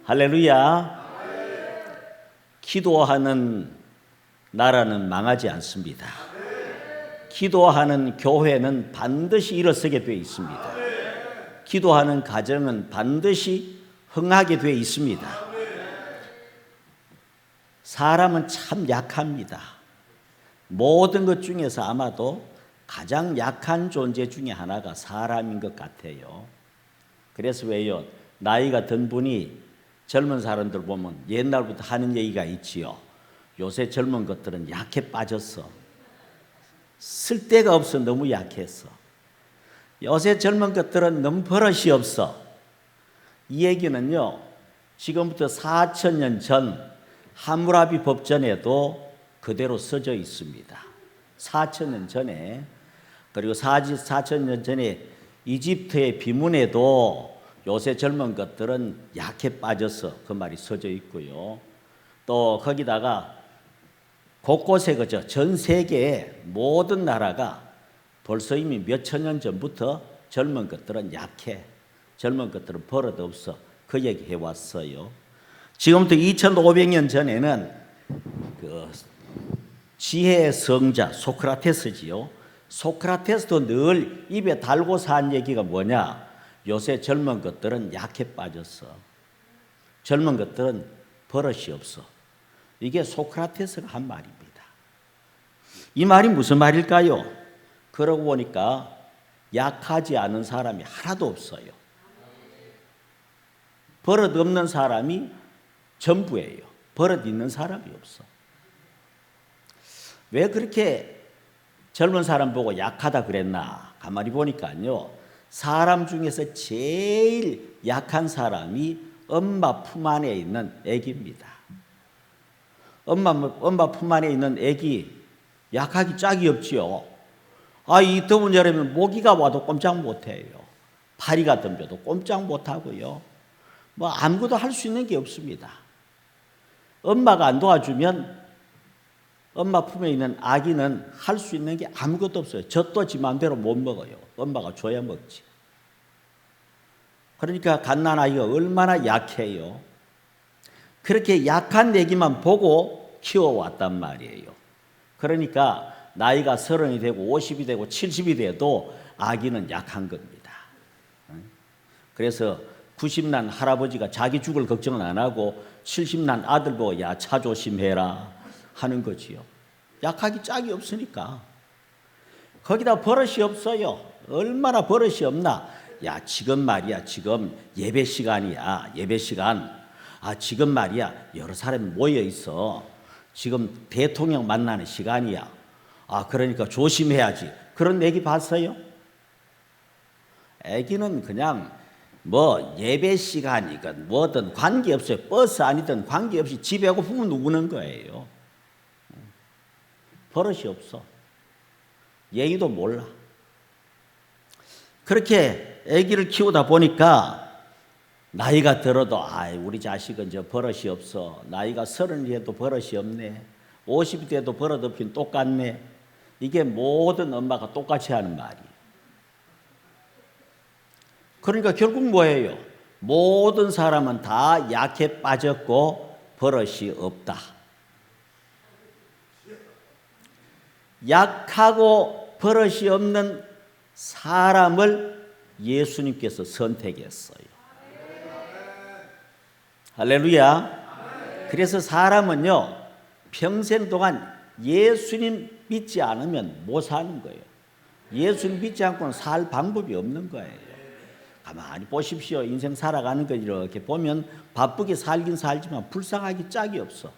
할렐루야. 기도하는 나라는 망하지 않습니다. 기도하는 교회는 반드시 일어서게 되어 있습니다. 기도하는 가정은 반드시 흥하게 되어 있습니다. 사람은 참 약합니다. 모든 것 중에서 아마도 가장 약한 존재 중에 하나가 사람인 것 같아요. 그래서 왜요? 나이가 든 분이 젊은 사람들 보면 옛날부터 하는 얘기가 있지요. 요새 젊은 것들은 약해 빠졌어. 쓸데가 없어. 너무 약했어. 요새 젊은 것들은 너무 버릇이 없어. 이 얘기는요, 지금부터 4,000년 전 함무라비 법전에도 그대로 써져 있습니다. 4,000년 전에, 그리고 4,000년 전에 이집트의 비문에도 요새 젊은 것들은 약해 빠져서 그 말이 써져 있고요. 또 거기다가 곳곳에 그저 전 세계의 모든 나라가 벌써 이미 몇천 년 전부터 젊은 것들은 약해, 젊은 것들은 버릇 없어, 그 얘기 해왔어요. 지금부터 2500년 전에는 그 지혜의 성자 소크라테스지요. 소크라테스도 늘 입에 달고 산 얘기가 뭐냐? 요새 젊은 것들은 약해 빠졌어. 젊은 것들은 버릇이 없어. 이게 소크라테스가 한 말입니다. 이 말이 무슨 말일까요? 그러고 보니까 약하지 않은 사람이 하나도 없어요. 버릇 없는 사람이 전부예요. 버릇 있는 사람이 없어. 왜 그렇게 젊은 사람 보고 약하다 그랬나? 가만히 보니까요, 사람 중에서 제일 약한 사람이 엄마 품 안에 있는 아기입니다. 엄마 품 안에 있는 아기 약하기 짝이 없지요. 이 더운 여름에 모기가 와도 꼼짝 못해요. 파리가 덤벼도 꼼짝 못하고요. 뭐 아무것도 할 수 있는 게 없습니다. 엄마가 안 도와주면 엄마 품에 있는 아기는 할 수 있는 게 아무것도 없어요. 젖도 지 마음대로 못 먹어요. 엄마가 줘야 먹지. 그러니까 갓난아이가 얼마나 약해요. 그렇게 약한 아기만 보고 키워왔단 말이에요. 그러니까 나이가 30이 되고 50이 되고 70이 돼도 아기는 약한 겁니다. 그래서 90난 할아버지가 자기 죽을 걱정은 안 하고 70난 아들 보고 야, 차 조심해라 하는 거지요. 약하기 짝이 없으니까. 거기다 버릇이 없어요. 얼마나 버릇이 없나. 야, 지금 말이야, 지금 예배 시간이야. 예배 시간. 지금 말이야, 여러 사람이 모여 있어. 지금 대통령 만나는 시간이야. 그러니까 조심해야지. 그런 얘기 봤어요? 애기는 그냥 뭐 예배 시간이건 뭐든 관계없어요. 버스 아니든 관계없이 집 배고프면 우는 거예요. 버릇이 없어. 예의도 몰라. 그렇게 아기를 키우다 보니까 나이가 들어도 우리 자식은 저 버릇이 없어. 나이가 30이 돼도 버릇이 없네. 50이 돼도 버릇 없긴 똑같네. 이게 모든 엄마가 똑같이 하는 말이에요. 그러니까 결국 뭐예요? 모든 사람은 다 약해 빠졌고 버릇이 없다. 약하고 버릇이 없는 사람을 예수님께서 선택했어요. 할렐루야. 그래서 사람은요, 평생 동안 예수님 믿지 않으면 못 사는 거예요. 예수님 믿지 않고는 살 방법이 없는 거예요. 가만히 보십시오. 인생 살아가는 거 이렇게 보면 바쁘게 살긴 살지만 불쌍하기 짝이 없어.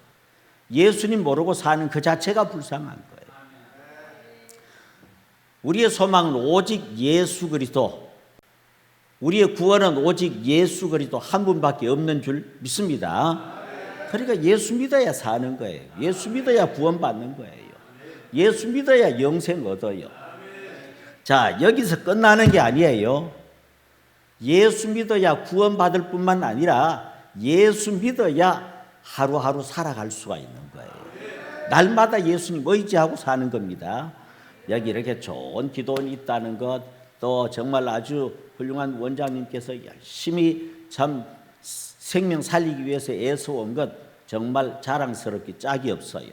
예수님 모르고 사는 그 자체가 불쌍한 거예요. 우리의 소망은 오직 예수 그리스도, 우리의 구원은 오직 예수 그리스도 한 분밖에 없는 줄 믿습니다. 그러니까 예수 믿어야 사는 거예요. 예수 믿어야 구원받는 거예요. 예수 믿어야 영생 얻어요. 자, 여기서 끝나는 게 아니에요. 예수 믿어야 구원받을 뿐만 아니라 예수 믿어야 하루하루 살아갈 수가 있는 거예요. 날마다 예수님 의지하고 사는 겁니다. 여기 이렇게 좋은 기도원이 있다는 것, 또 정말 아주 훌륭한 원장님께서 열심히 참 생명 살리기 위해서 애써온 것 정말 자랑스럽게 짝이 없어요.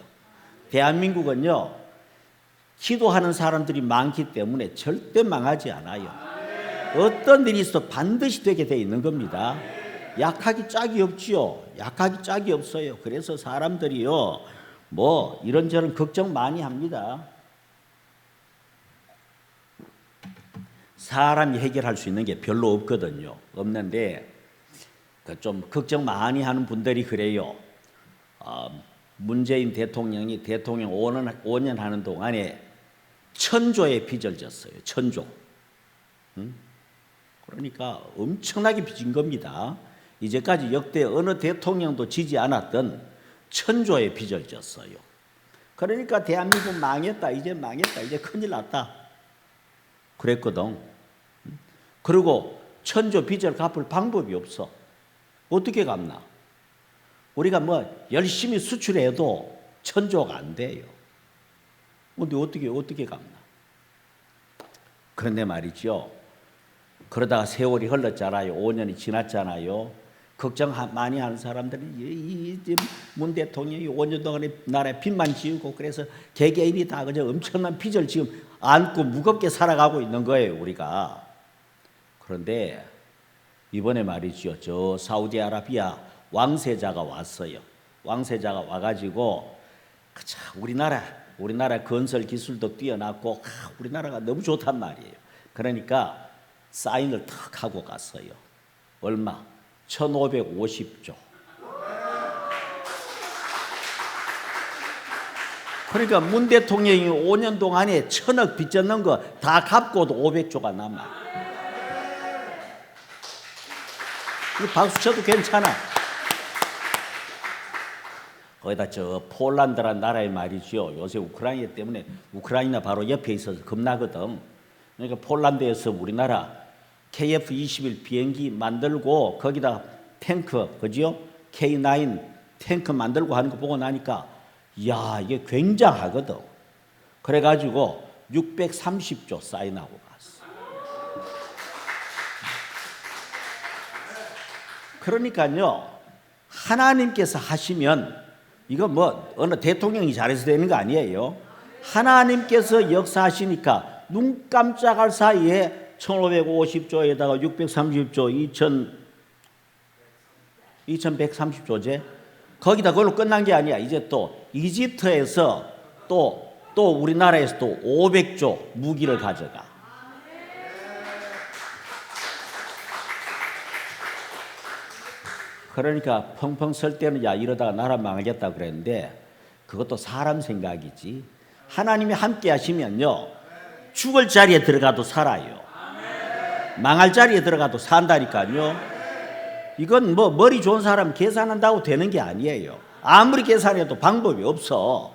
대한민국은요, 기도하는 사람들이 많기 때문에 절대 망하지 않아요. 어떤 일이 있어 반드시 되게 돼 있는 겁니다. 약하기 짝이 없지요. 약하기 짝이 없어요. 그래서 사람들이요, 뭐 이런저런 걱정 많이 합니다. 사람이 해결할 수 있는 게 별로 없거든요. 없는데 좀 걱정 많이 하는 분들이 그래요. 문재인 대통령이 대통령 5년 하는 동안에 1,000조의 빚을 졌어요. 1,000조. 그러니까 엄청나게 빚진 겁니다. 이제까지 역대 어느 대통령도 지지 않았던 1,000조의 빚을 졌어요. 그러니까 대한민국 망했다. 이제 망했다. 이제 큰일 났다. 그랬거든. 그리고 1,000조 빚을 갚을 방법이 없어. 어떻게 갚나? 우리가 뭐 열심히 수출해도 1,000조가 안 돼요. 근데 어떻게 갚나? 그런데 말이죠. 그러다가 세월이 흘렀잖아요. 5년이 지났잖아요. 걱정 많이 하는 사람들이 문 대통령이 5년 동안에 나라에 빚만 지우고 그래서 개개인이 다 그저 엄청난 빚을 지금 안고 무겁게 살아가고 있는 거예요, 우리가. 그런데 이번에 말이죠. 저 사우디아라비아 왕세자가 왔어요. 왕세자가 와가지고 우리나라 건설 기술도 뛰어났고 우리나라가 너무 좋단 말이에요. 그러니까 사인을 탁 하고 갔어요. 얼마? 1,550조. 그러니까 문 대통령이 5년 동안에 1,000억 빚졌는 거 다 갚고도 500조가 남아. 이 박수 쳐도 괜찮아. 거기다 저 폴란드란 나라의 말이죠. 요새 우크라이나 때문에 우크라이나 바로 옆에 있어서 겁나거든. 그러니까 폴란드에서 우리나라 KF-21 비행기 만들고 거기다 탱크, 그죠? K9 탱크 만들고 하는 거 보고 나니까 이야, 이게 굉장하거든. 그래가지고 630조 사인하고 갔어. 그러니까요, 하나님께서 하시면 이거 뭐 어느 대통령이 잘해서 되는 거 아니에요. 하나님께서 역사하시니까 눈 깜짝할 사이에 1,550조에다가 630조, 2,130조제. 거기다 그걸로 끝난 게 아니야. 이제 또 이집트에서 또 우리나라에서 또 500조 무기를 가져가. 그러니까 펑펑 설 때는 야 이러다가 나라 망하겠다 그랬는데 그것도 사람 생각이지. 하나님이 함께 하시면요, 죽을 자리에 들어가도 살아요. 망할 자리에 들어가도 산다니까요. 이건 뭐 머리 좋은 사람 계산한다고 되는 게 아니에요. 아무리 계산해도 방법이 없어.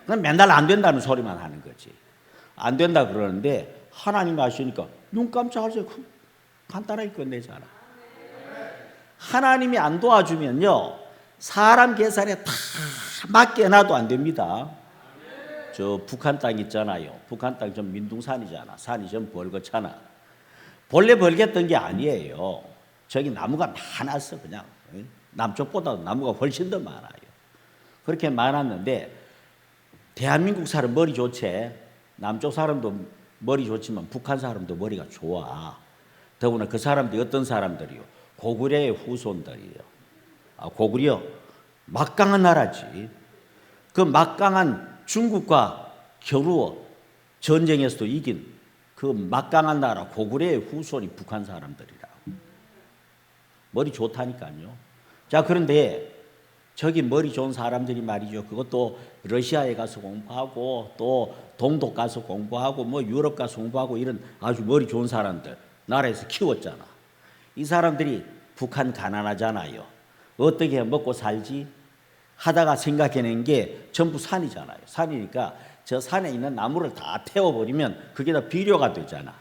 그건 맨날 안 된다는 소리만 하는 거지. 안 된다 그러는데 하나님 하시니까 눈 깜짝할 새 간단하게 끝내잖아. 하나님이 안 도와주면요, 사람 계산에 다 맞게 해놔도 안 됩니다. 저 북한 땅 있잖아요. 북한 땅 좀 민둥산이잖아. 산이 좀 벌겋잖아. 본래 벌겋던 게 아니에요. 저기 나무가 많았어. 그냥 남쪽보다 나무가 훨씬 더 많아요. 그렇게 많았는데 대한민국 사람 머리 좋지. 남쪽 사람도 머리 좋지만 북한 사람도 머리가 좋아. 더구나 그 사람들이 어떤 사람들이요? 고구려의 후손들이에요. 고구려 막강한 나라지. 그 막강한 중국과 겨루어 전쟁에서도 이긴 그 막강한 나라 고구려의 후손이 북한 사람들이라. 머리 좋다니까요. 자, 그런데 저기 머리 좋은 사람들이 말이죠. 그것도 러시아에 가서 공부하고 또 동독 가서 공부하고 뭐 유럽 가서 공부하고 이런 아주 머리 좋은 사람들 나라에서 키웠잖아. 이 사람들이 북한 가난하잖아요. 어떻게 먹고 살지? 하다가 생각해낸 게 전부 산이잖아요. 산이니까 저 산에 있는 나무를 다 태워버리면 그게 다 비료가 되잖아.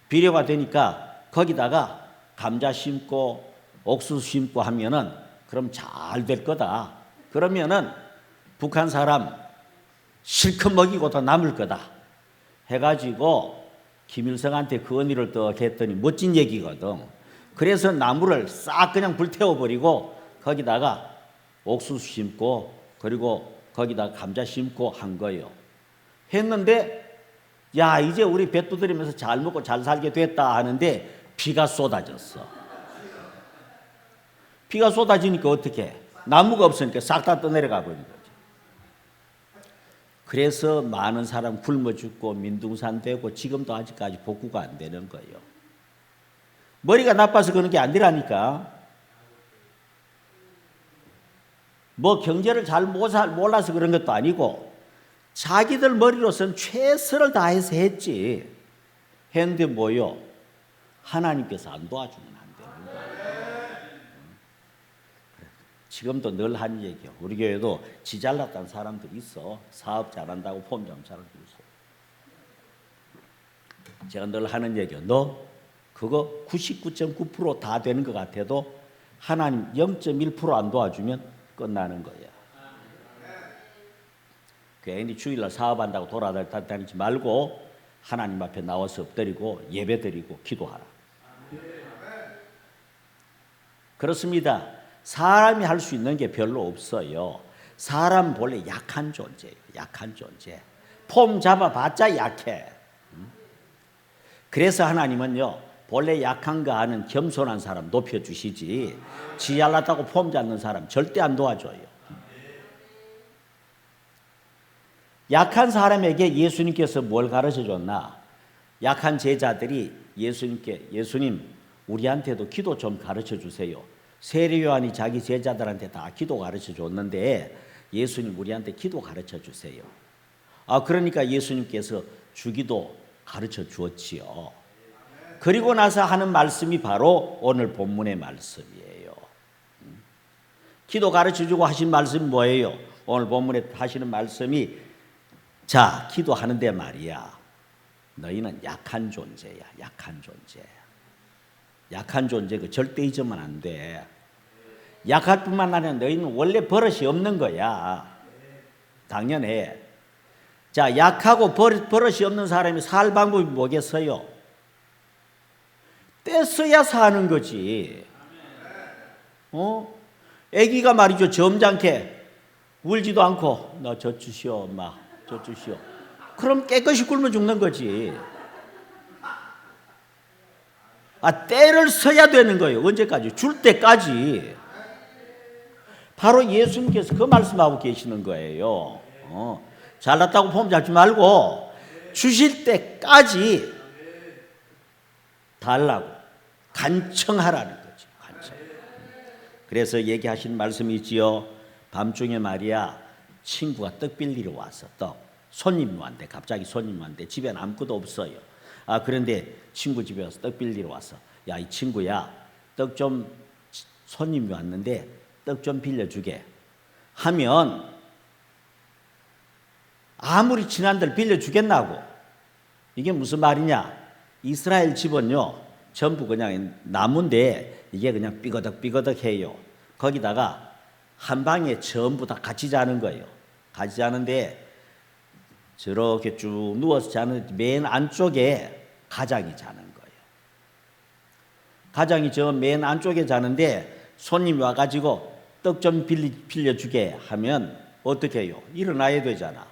비료가 되니까 거기다가 감자 심고 옥수수 심고 하면은 그럼 잘 될 거다. 그러면은 북한 사람 실컷 먹이고 더 남을 거다. 해가지고 김일성한테 그 언의를 또 했더니 멋진 얘기거든. 그래서 나무를 싹 그냥 불태워버리고 거기다가 옥수수 심고 그리고 거기다가 감자 심고 한 거예요. 했는데 야 이제 우리 배 두드리면서 잘 먹고 잘 살게 됐다 하는데 비가 쏟아졌어. 비가 쏟아지니까 어떻게? 나무가 없으니까 싹 다 떠내려가 버린 거지. 그래서 많은 사람 굶어 죽고 민둥산 되고 지금도 아직까지 복구가 안 되는 거예요. 머리가 나빠서 그런 게 아니라니까. 뭐 경제를 잘 몰라서 그런 것도 아니고 자기들 머리로서는 최선을 다해서 했지. 했는데 뭐요? 하나님께서 안 도와주면 안 되는 거예요. 지금도 늘 하는 얘기요. 우리 교회도 지 잘났다는 사람들이 있어. 사업 잘한다고 폼 잡는 사람들이 있어. 제가 늘 하는 얘기요. 너 그거 99.9% 다 되는 것 같아도 하나님 0.1% 안 도와주면 끝나는 거야. 괜히 주일날 사업한다고 돌아다니지 말고 하나님 앞에 나와서 엎드리고 예배드리고 기도하라. 그렇습니다. 사람이 할 수 있는 게 별로 없어요. 사람 본래 약한 존재예요. 약한 존재. 폼 잡아봤자 약해. 그래서 하나님은요. 본래 약한 거 아는 겸손한 사람 높여주시지 지 잘났다고 폼 잡는 사람 절대 안 도와줘요. 약한 사람에게 예수님께서 뭘 가르쳐줬나? 약한 제자들이 예수님께 예수님 우리한테도 기도 좀 가르쳐주세요. 세례 요한이 자기 제자들한테 다 기도 가르쳐줬는데 예수님 우리한테 기도 가르쳐주세요. 그러니까 예수님께서 주기도 가르쳐주었지요. 그리고 나서 하는 말씀이 바로 오늘 본문의 말씀이에요. 기도 가르쳐주고 하신 말씀이 뭐예요? 오늘 본문에 하시는 말씀이 자, 기도하는데 말이야. 너희는 약한 존재야. 약한 존재. 약한 존재 그 절대 잊으면 안 돼. 약할 뿐만 아니라 너희는 원래 버릇이 없는 거야. 당연해. 자, 약하고 버릇이 없는 사람이 살 방법이 뭐겠어요? 떼써야 사는 거지. 애기가 말이죠. 점잖게 울지도 않고 너 젖 주시오 엄마 젖 주시오. 그럼 깨끗이 굶어 죽는 거지. 때를 써야 되는 거예요. 언제까지? 줄 때까지. 바로 예수님께서 그 말씀하고 계시는 거예요. 잘났다고 폼 잡지 말고 주실 때까지 달라고 간청하라는 거지. 간청. 그래서 얘기하신 말씀이 있지요. 밤중에 말이야 친구가 떡 빌리러 왔어. 손님이 왔는데 갑자기 손님이 왔는데 집에는 아무것도 없어요. 그런데 친구 집에 와서 떡 빌리러 왔어. 야, 이 친구야 떡 좀 손님이 왔는데 떡 좀 빌려주게 하면 아무리 친한들 빌려주겠나고. 이게 무슨 말이냐. 이스라엘 집은요 전부 그냥 나무인데 이게 그냥 삐거덕삐거덕해요. 거기다가 한 방에 전부 다 같이 자는 거예요. 같이 자는데 저렇게 쭉 누워서 자는 맨 안쪽에 가장이 자는 거예요. 가장이 저 맨 안쪽에 자는데 손님이 와가지고 떡 좀 빌려주게 하면 어떻게 해요? 일어나야 되잖아.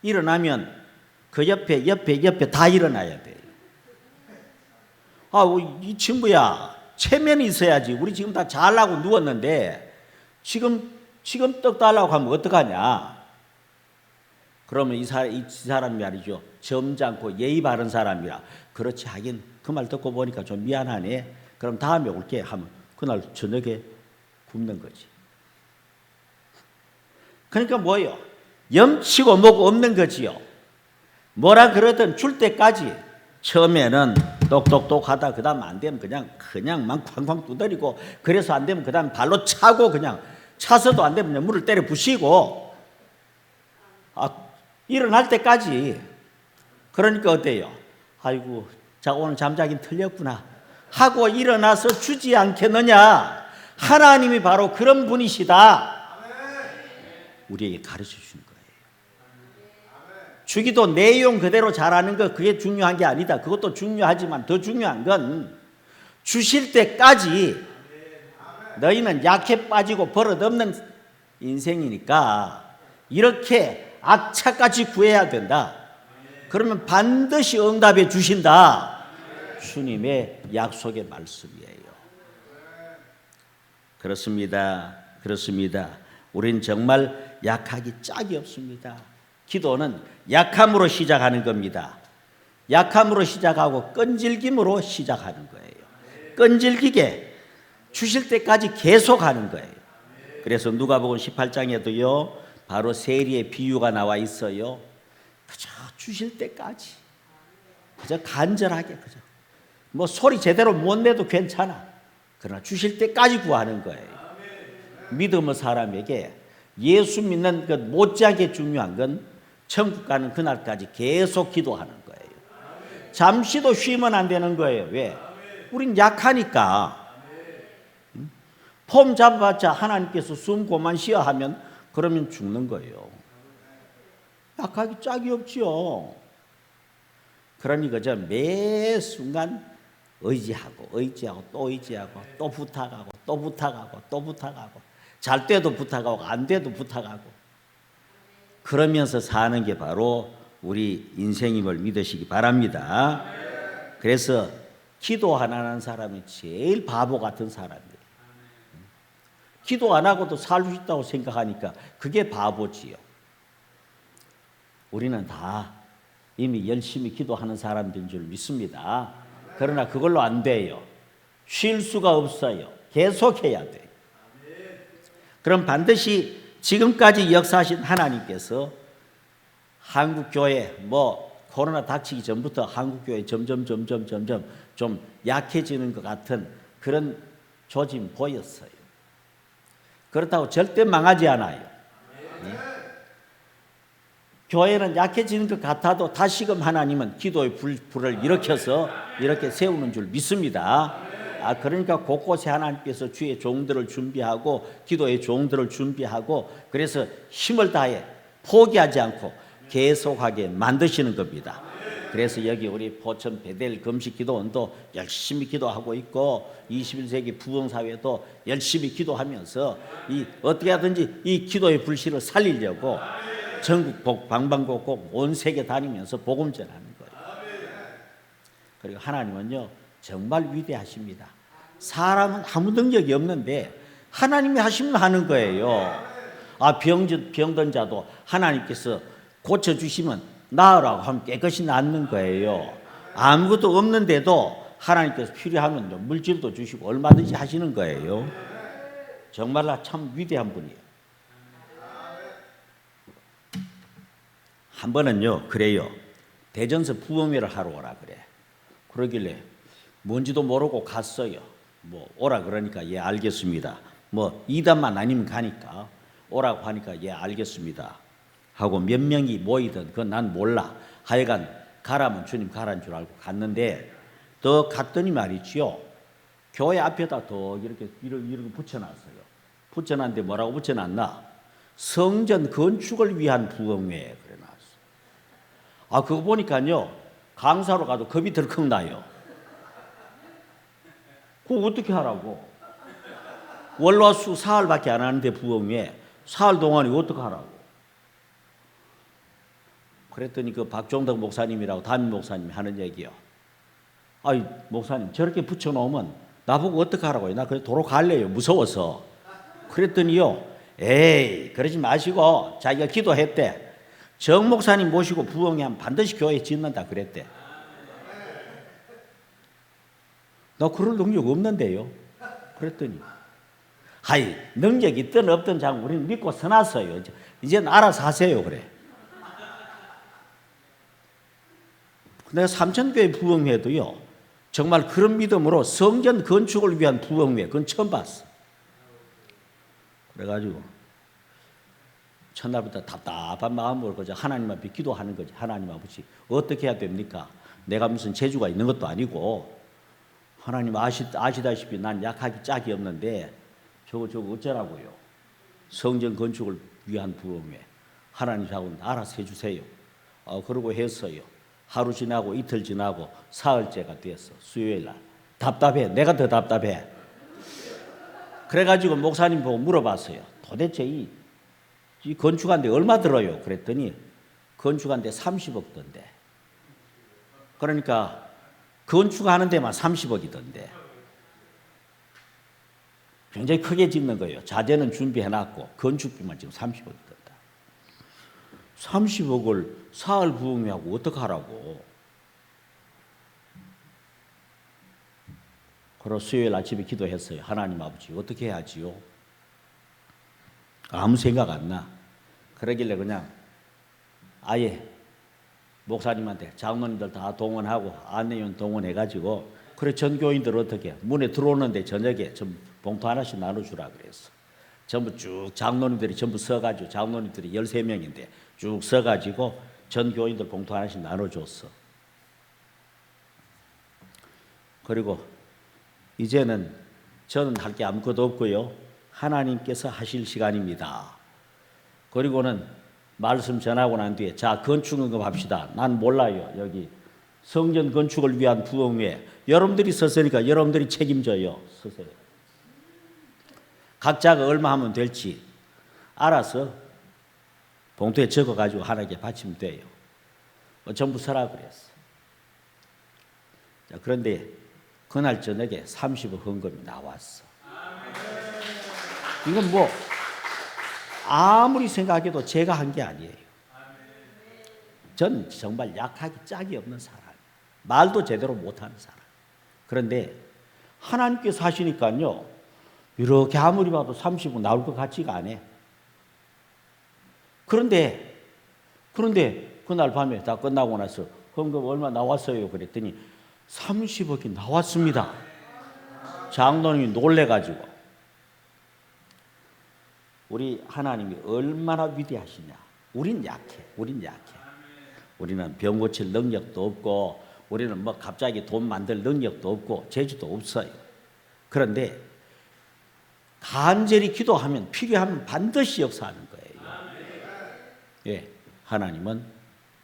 일어나면 그 옆에 다 일어나야 돼요. 이 친구야 체면이 있어야지. 우리 지금 다 자려고 누웠는데 지금 떡 달라고 하면 어떡하냐. 그러면 이 사람이 말이죠. 점잖고 예의 바른 사람이라. 그렇지 하긴 그 말 듣고 보니까 좀 미안하네. 그럼 다음에 올게 하면 그날 저녁에 굶는 거지. 그러니까 뭐예요? 염치고 뭐고 없는 거지요. 뭐라 그러든 줄 때까지 처음에는 똑똑똑 하다 그 다음 안 되면 그냥 막 쾅쾅 두드리고 그래서 안 되면 그 다음 발로 차고 그냥 차서도 안 되면 물을 때려 부시고 일어날 때까지. 그러니까 어때요? 아이고 자 오늘 잠자긴 틀렸구나 하고 일어나서 주지 않겠느냐. 하나님이 바로 그런 분이시다. 우리에게 가르쳐 주는 거예요. 주기도 내용 그대로 잘하는 거 그게 중요한 게 아니다. 그것도 중요하지만 더 중요한 건 주실 때까지 너희는 약해 빠지고 버릇없는 인생이니까 이렇게 악착같이 구해야 된다. 그러면 반드시 응답해 주신다. 주님의 약속의 말씀이에요. 그렇습니다. 그렇습니다. 우린 정말 약하기 짝이 없습니다. 기도는 약함으로 시작하는 겁니다. 약함으로 시작하고 끈질김으로 시작하는 거예요. 끈질기게 주실 때까지 계속하는 거예요. 그래서 누가복음 18장에도요 바로 세리의 비유가 나와 있어요. 그저 주실 때까지, 그저 간절하게, 그저 뭐 소리 제대로 못 내도 괜찮아. 그러나 주실 때까지 구하는 거예요. 믿음의 사람에게 예수 믿는 것 못지않게 중요한 건 천국 가는 그날까지 계속 기도하는 거예요. 잠시도 쉬면 안 되는 거예요. 왜? 우린 약하니까. 폼 잡아봤자 하나님께서 숨 고만 쉬어 하면 그러면 죽는 거예요. 약하기 짝이 없지요. 그러니 그저 매 순간 의지하고 또 의지하고 또 부탁하고 또 부탁하고 또 부탁하고 잘 때도 부탁하고 안 돼도 부탁하고 그러면서 사는 게 바로 우리 인생임을 믿으시기 바랍니다. 그래서 기도 안 하는 사람이 제일 바보 같은 사람이에요. 기도 안 하고도 살 수 있다고 생각하니까 그게 바보지요. 우리는 다 이미 열심히 기도하는 사람들인 줄 믿습니다. 그러나 그걸로 안 돼요. 쉴 수가 없어요. 계속해야 돼요. 그럼 반드시 지금까지 역사하신 하나님께서 한국교회 코로나 닥치기 전부터 한국교회 점점 좀 약해지는 것 같은 그런 조짐 보였어요. 그렇다고 절대 망하지 않아요. 네? 교회는 약해지는 것 같아도 다시금 하나님은 기도의 불을 일으켜서 이렇게 세우는 줄 믿습니다. 그러니까 곳곳에 하나님께서 주의 종들을 준비하고 기도의 종들을 준비하고 그래서 힘을 다해 포기하지 않고 계속하게 만드시는 겁니다. 그래서 여기 우리 포천 베델 금식 기도원도 열심히 기도하고 있고 21세기 부흥사회도 열심히 기도하면서 어떻게 하든지 이 기도의 불씨를 살리려고 전국 방방곡곡 온 세계 다니면서 복음 전하는 거예요. 그리고 하나님은요 정말 위대하십니다. 사람은 아무 능력이 없는데 하나님이 하시면 하는 거예요. 병든 자도 하나님께서 고쳐주시면 나으라고 하면 깨끗이 낫는 거예요. 아무것도 없는데도 하나님께서 필요하면 물질도 주시고 얼마든지 하시는 거예요. 정말 참 위대한 분이에요. 한 번은요 그래요. 대전서 부흥회를 하러 오라 그래. 그러길래 뭔지도 모르고 갔어요. 오라 그러니까 예 알겠습니다. 이단만 아니면 가니까 오라고 하니까 예 알겠습니다 하고 몇 명이 모이든 그건 난 몰라. 하여간 가라면 주님 가라는 줄 알고 갔는데 더 갔더니 말이지요. 교회 앞에다 더 이렇게 붙여놨어요. 붙여놨는데 뭐라고 붙여놨나? 성전 건축을 위한 부흥회 그래 놨어. 그거 보니까요 강사로 가도 겁이 덜컥 나요. 그거 어떻게 하라고? 월화수 사흘밖에 안 하는데 부흥회 사흘 동안에 어떻게 하라고? 그랬더니 그 박종덕 목사님이라고 담임 목사님이 하는 얘기요. 목사님 저렇게 붙여놓으면 나보고 어떻게 하라고요? 나 그래 도로 갈래요. 무서워서. 그랬더니요. 에이 그러지 마시고 자기가 기도했대. 정 목사님 모시고 부흥회 하면 반드시 교회 짓는다 그랬대. 나 그럴 능력 없는데요. 그랬더니 능력이 있든 없든 장 우리는 믿고 서놨어요. 이제는 알아서 하세요 그래. 내가 삼천교회 부흥회도요 정말 그런 믿음으로 성전 건축을 위한 부흥회 그건 처음 봤어. 그래가지고 첫날부터 답답한 마음으로 그저 하나님 앞에 기도하는 거지. 하나님 아버지 어떻게 해야 됩니까? 내가 무슨 재주가 있는 것도 아니고 하나님 아시다시피 난 약하기 짝이 없는데 저거 어쩌라고요. 성전 건축을 위한 부흥회 하나님하고 알아서 해주세요. 그러고 했어요. 하루 지나고 이틀 지나고 사흘째가 됐어. 수요일 날 답답해. 내가 더 답답해. 그래가지고 목사님 보고 물어봤어요. 도대체 이 건축하는데 얼마 들어요? 그랬더니 건축하는데 30억 던데. 그러니까 건축하는 데만 30억이던데. 굉장히 크게 짓는 거예요. 자재는 준비해놨고 건축비만 지금 30억이 든다. 30억을 사흘 부흥회하고 어떡하라고. 그래서 수요일 아침에 기도했어요. 하나님 아버지 어떻게 해야지요? 아무 생각 안 나. 그러길래 그냥 아예 목사님한테 장로님들 다 동원하고 안내원 동원해가지고 그래 전교인들 어떻게 문에 들어오는데 저녁에 좀 봉투 하나씩 나눠주라 그랬어. 전부 쭉 장로님들이 전부 서가지고 장로님들이 13명인데 쭉 서가지고 전교인들 봉투 하나씩 나눠줬어. 그리고 이제는 저는 할 게 아무것도 없고요. 하나님께서 하실 시간입니다. 그리고는 말씀 전하고 난 뒤에 자 건축을 합시다. 난 몰라요. 여기 성전 건축을 위한 부흥회 여러분들이 섰으니까 여러분들이 책임져요. 서세요. 각자가 얼마 하면 될지 알아서 봉투에 적어가지고 하나님께 바치면 돼요. 전부 서라 그랬어. 자, 그런데 그날 저녁에 30억 헌금이 나왔어. 이건 뭐 아무리 생각해도 제가 한 게 아니에요. 전 정말 약하기 짝이 없는 사람. 말도 제대로 못하는 사람. 그런데 하나님께서 하시니까요. 이렇게 아무리 봐도 30억 나올 것 같지가 않아. 그런데 그날 밤에 다 끝나고 나서 헌금 얼마 나왔어요? 그랬더니 30억이 나왔습니다. 장로님이 놀래가지고 우리 하나님이 얼마나 위대하시냐. 우린 약해. 우리는 병 고칠 능력도 없고 우리는 뭐 갑자기 돈 만들 능력도 없고 재주도 없어요. 그런데 간절히 기도하면 필요하면 반드시 역사하는 거예요. 예, 하나님은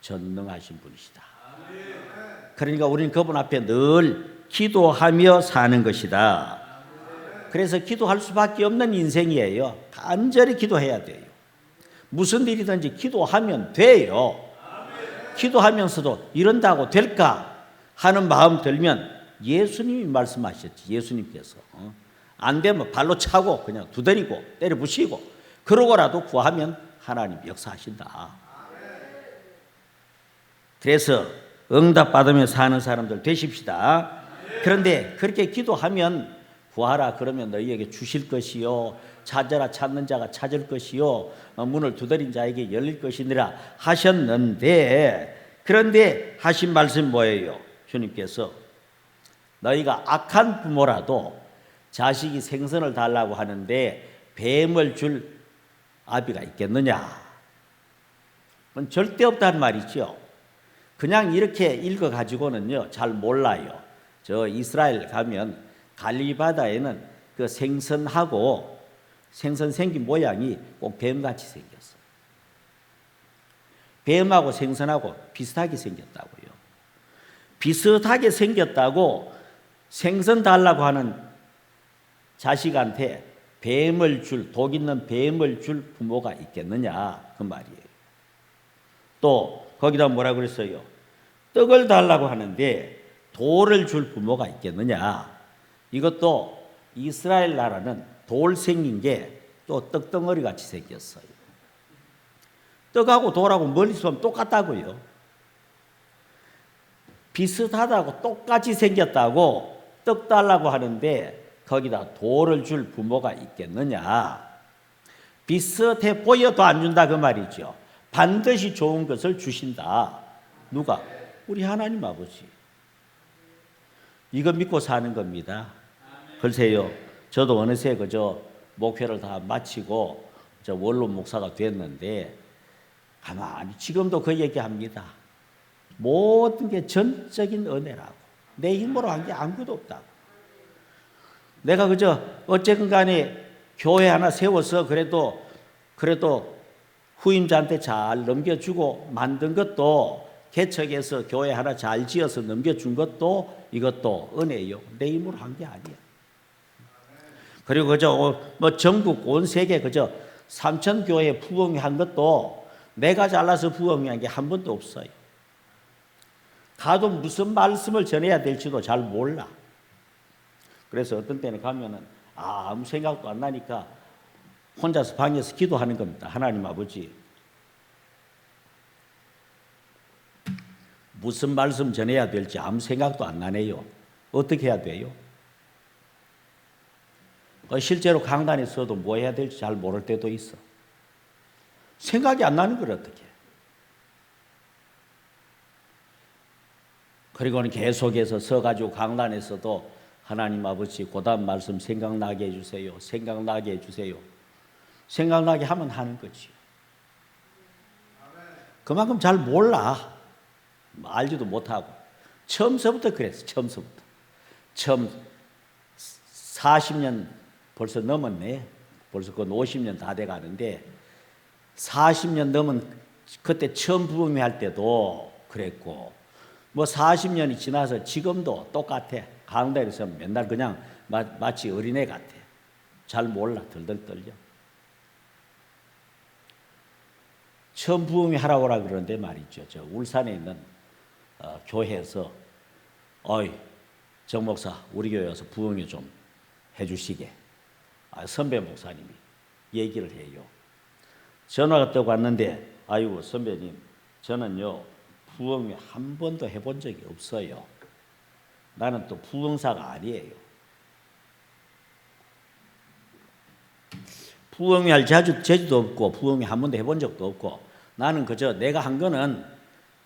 전능하신 분이시다. 그러니까 우리는 그분 앞에 늘 기도하며 사는 것이다. 그래서 기도할 수밖에 없는 인생이에요. 간절히 기도해야 돼요. 무슨 일이든지 기도하면 돼요. 기도하면서도 이런다고 될까 하는 마음 들면 예수님이 말씀하셨지. 예수님께서 안 되면 발로 차고 그냥 두드리고 때려 부시고 그러고라도 구하면 하나님 역사하신다. 그래서 응답받으며 사는 사람들 되십시다. 그런데 그렇게 기도하면 구하라 그러면 너희에게 주실 것이요 찾아라 찾는 자가 찾을 것이요 문을 두드린 자에게 열릴 것이니라 하셨는데 그런데 하신 말씀 뭐예요? 주님께서 너희가 악한 부모라도 자식이 생선을 달라고 하는데 뱀을 줄 아비가 있겠느냐? 그건 절대 없다는 말이죠. 그냥 이렇게 읽어가지고는요 잘 몰라요. 저 이스라엘 가면 갈릴리 바다에는 그 생선하고 생선 생긴 모양이 꼭 뱀같이 생겼어요. 뱀하고 생선하고 비슷하게 생겼다고요. 비슷하게 생겼다고 생선 달라고 하는 자식한테 뱀을 줄, 독 있는 뱀을 줄 부모가 있겠느냐 그 말이에요. 또 거기다 뭐라 그랬어요? 떡을 달라고 하는데 돌을 줄 부모가 있겠느냐. 이것도 이스라엘 나라는 돌 생긴 게 또 떡덩어리 같이 생겼어요. 떡하고 돌하고 멀리서 보면 똑같다고요. 비슷하다고 똑같이 생겼다고 떡 달라고 하는데 거기다 돌을 줄 부모가 있겠느냐. 비슷해 보여도 안 준다 그 말이죠. 반드시 좋은 것을 주신다. 누가? 우리 하나님 아버지. 이거 믿고 사는 겁니다. 글쎄요, 저도 어느새 그저 목회를 다 마치고 저 원로 목사가 됐는데 가만히 지금도 그 얘기합니다. 모든 게 전적인 은혜라고. 내 힘으로 한 게 아무것도 없다고. 내가 그저 어쨌든 간에 교회 하나 세워서 그래도 후임자한테 잘 넘겨주고 만든 것도 개척해서 교회 하나 잘 지어서 넘겨준 것도 이것도 은혜요. 내 힘으로 한 게 아니야. 그리고 그저 뭐 전국 온 세계 그저 3천 교회 부흥한 것도 내가 잘라서 부흥한 게 한 번도 없어요. 가도 무슨 말씀을 전해야 될지도 잘 몰라. 그래서 어떤 때는 가면은 아무 생각도 안 나니까 혼자서 방에서 기도하는 겁니다. 하나님 아버지, 무슨 말씀 전해야 될지 아무 생각도 안 나네요. 어떻게 해야 돼요? 실제로 강단에서도 뭐 해야 될지 잘 모를 때도 있어. 생각이 안 나는 걸 어떻게 해? 그리고는 계속해서 서가지고 강단에서도 하나님 아버지 고단 말씀 생각나게 해주세요. 생각나게 해주세요. 생각나게 하면 하는 거지. 그만큼 잘 몰라. 알지도 못하고. 처음서부터 그랬어. 처음서부터. 처음 40년 벌써 넘었네. 벌써 그 50년 다 돼가는데 40년 넘은 그때 처음 부흥회 할 때도 그랬고 뭐 40년이 지나서 지금도 똑같아. 강단에서 맨날 그냥 마치 어린애 같아. 잘 몰라. 덜덜 떨려. 처음 부흥회 하라고 하라 그러는데 말이죠. 저 울산에 있는 교회에서 어이 정 목사 우리 교회 와서 부흥회 좀 해주시게. 선배 목사님이 얘기를 해요. 전화가 떠고 왔는데 아이고 선배님 저는요 부흥회 한 번도 해본 적이 없어요. 나는 또 부흥사가 아니에요. 부흥회 할 재주도 없고 부흥회 한 번도 해본 적도 없고 나는 그저 내가 한 거는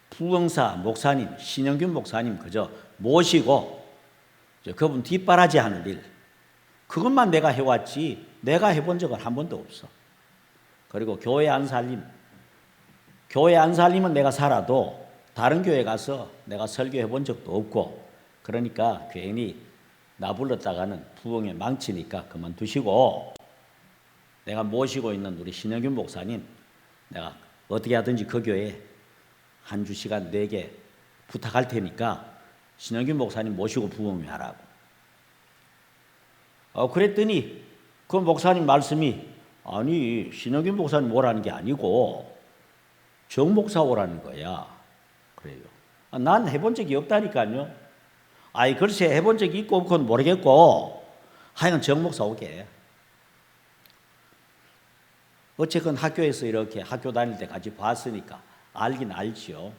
부흥사 목사님 신영균 목사님 그저 모시고 그분 뒷바라지 하는 일 그것만 내가 해왔지 내가 해본 적은 한 번도 없어. 그리고 교회 안 살림 은 내가 살아도 다른 교회 가서 내가 설교해 본 적도 없고 그러니까 괜히 나 불렀다가는 부흥회 망치니까 그만두시고 내가 모시고 있는 우리 신영균 목사님 내가 어떻게 하든지 그 교회에 한 주 시간 내게 부탁할 테니까 신영균 목사님 모시고 부흥회 하라고. 그랬더니 그 목사님 말씀이 아니 신영균 목사님 오라는 게 아니고 정 목사 오라는 거야. 그래요. 난 해본 적이 없다니까요. 아이 글쎄 해본 적이 있고 없고는 모르겠고 하여간 정 목사 오게. 어쨌건 학교에서 이렇게 학교 다닐 때 같이 봤으니까 알긴 알지요.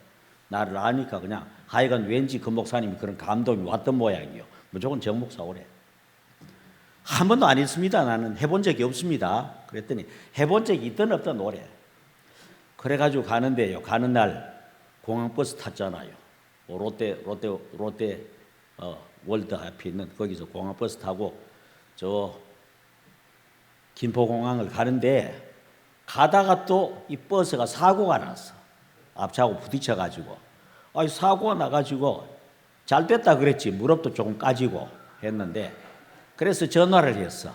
나를 아니까 그냥 하여간 왠지 그 목사님이 그런 감동이 왔던 모양이요. 무조건 정 목사 오래. 한 번도 안 했습니다. 나는 해본 적이 없습니다. 그랬더니 해본 적이 있든 없든 오래. 그래가지고 가는데요. 가는 날 공항버스 탔잖아요. 롯데 월드 앞에 있는 거기서 공항버스 타고 저 김포공항을 가는데 가다가 또 이 버스가 사고가 났어. 앞차하고 부딪혀가지고 사고가 나가지고 잘 됐다 그랬지. 무릎도 조금 까지고 했는데 그래서 전화를 했어.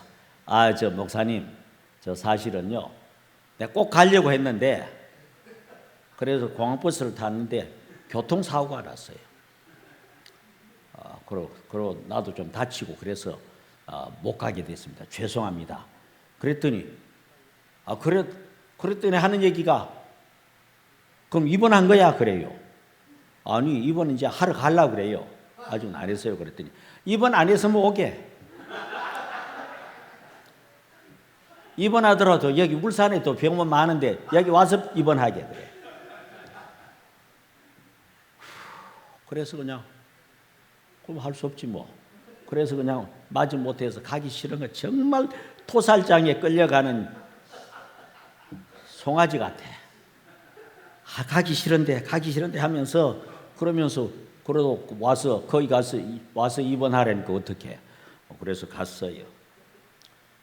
저 목사님 저 사실은요 내가 꼭 가려고 했는데 그래서 공항버스를 탔는데 교통사고가 났어요. 그리고 나도 좀 다치고 그래서 못 가게 됐습니다. 죄송합니다. 그랬더니 그랬더니 하는 얘기가 그럼 입원한 거야 그래요. 아니 입원 이제 하러 가려고 그래요. 아직은 안 했어요. 그랬더니 입원 안 해서 뭐 오게. 입원하더라도 여기 울산에 또 병원 많은데 여기 와서 입원하게 그래. 그래서 그냥 그럼 할 수 없지 뭐. 그래서 그냥 마지 못해서 가기 싫은 거 정말 토살장에 끌려가는 송아지 같아. 가기 싫은데 하면서 그러면서 그래도 와서 거기 와서 입원하라니까 어떻게? 그래서 갔어요.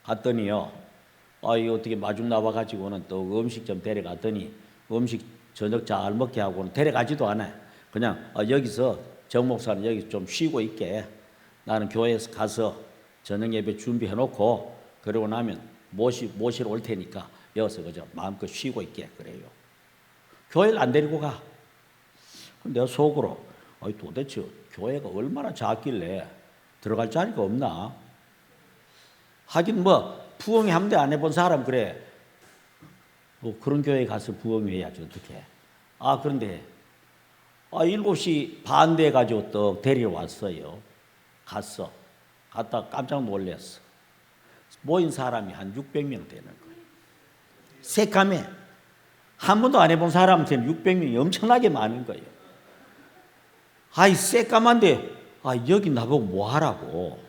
갔더니요. 이 어떻게 마중 나와가지고는 또 음식점 데려갔더니 음식 저녁 잘 먹게 하고는 데려가지도 않아. 그냥 여기서 정 목사는 여기 좀 쉬고 있게. 나는 교회에서 가서 저녁 예배 준비해놓고 그러고 나면 모시러 올 테니까 여기서 그저 마음껏 쉬고 있게 그래요. 교회를 안 데리고 가. 내가 속으로 도대체 교회가 얼마나 작길래 들어갈 자리가 없나? 하긴 뭐 부흥회 한 대 안 해본 사람 그래. 뭐 그런 교회에 가서 부흥회 해야지 어떻게. 그런데 7시 반 돼가지고 또 데리러 왔어요. 갔다 깜짝 놀랐어. 모인 사람이 한 600명 되는 거예요. 새까매. 한 번도 안 해본 사람한테는 600명이 엄청나게 많은 거예요. 새까만데 여기 나보고 뭐 하라고.